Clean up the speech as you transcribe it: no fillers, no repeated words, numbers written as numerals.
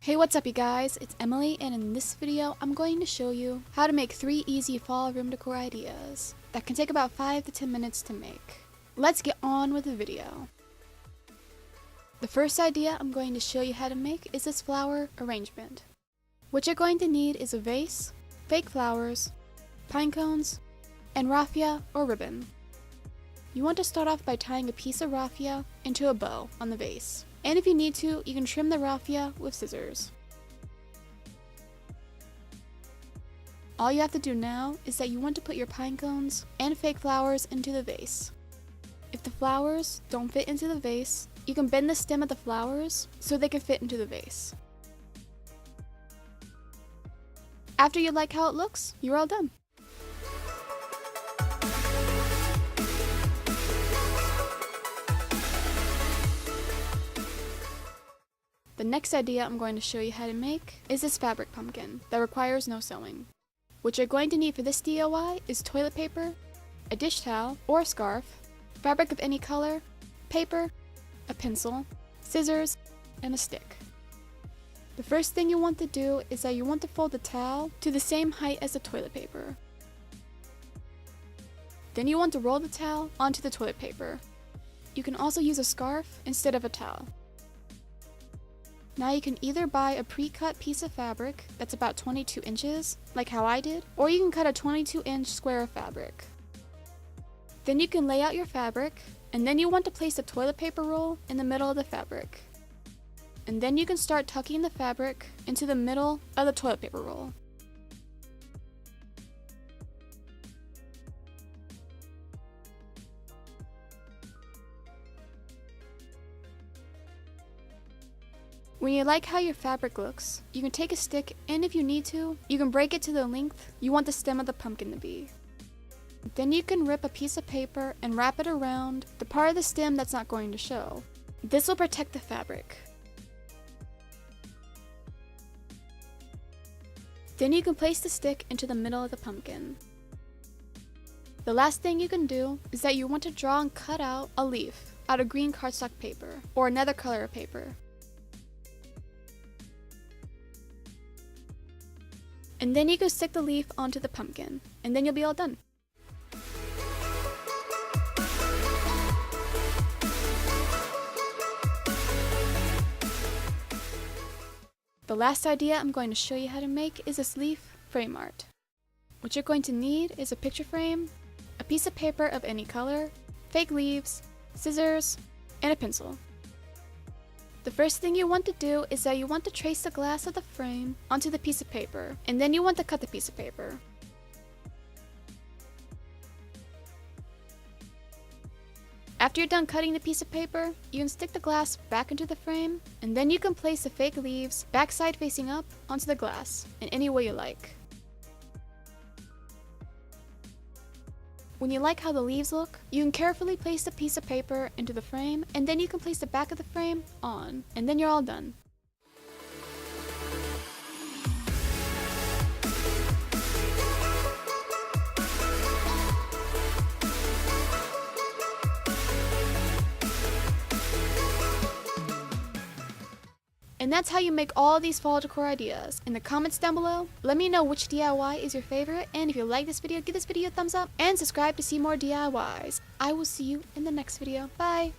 Hey, what's up you guys? It's Emily, and in this video I'm going to show you how to make 3 easy fall room decor ideas that can take about 5 to 10 minutes to make. Let's get on with the video. The first idea I'm going to show you how to make is this flower arrangement. What you're going to need is a vase, fake flowers, pine cones, and raffia or ribbon. You want to start off by tying a piece of raffia into a bow on the vase. And if you need to, you can trim the raffia with scissors. All you have to do now is that you want to put your pine cones and fake flowers into the vase. If the flowers don't fit into the vase, you can bend the stem of the flowers so they can fit into the vase. After you like how it looks, you're all done. The next idea I'm going to show you how to make is this fabric pumpkin that requires no sewing. What you're going to need for this DIY is toilet paper, a dish towel or a scarf, fabric of any color, paper, a pencil, scissors, and a stick. The first thing you want to do is that you want to fold the towel to the same height as the toilet paper. Then you want to roll the towel onto the toilet paper. You can also use a scarf instead of a towel. Now you can either buy a pre-cut piece of fabric that's about 22 inches, like how I did, or you can cut a 22-inch square of fabric. Then you can lay out your fabric, and then you want to place the toilet paper roll in the middle of the fabric. And then you can start tucking the fabric into the middle of the toilet paper roll. When you like how your fabric looks, you can take a stick, and if you need to, you can break it to the length you want the stem of the pumpkin to be. Then you can rip a piece of paper and wrap it around the part of the stem that's not going to show. This will protect the fabric. Then you can place the stick into the middle of the pumpkin. The last thing you can do is that you want to draw and cut out a leaf out of green cardstock paper or another color of paper. And then you can stick the leaf onto the pumpkin, and then you'll be all done. The last idea I'm going to show you how to make is this leaf frame art. What you're going to need is a picture frame, a piece of paper of any color, fake leaves, scissors, and a pencil. The first thing you want to do is that you want to trace the glass of the frame onto the piece of paper, and then you want to cut the piece of paper. After you're done cutting the piece of paper, you can stick the glass back into the frame, and then you can place the fake leaves backside facing up onto the glass in any way you like. When you like how the leaves look, you can carefully place the piece of paper into the frame, and then you can place the back of the frame on, and then you're all done. And that's how you make all these fall decor ideas. In the comments down below, let me know which DIY is your favorite, and if you like this video, give this video a thumbs up, and subscribe to see more DIYs. I will see you in the next video. Bye!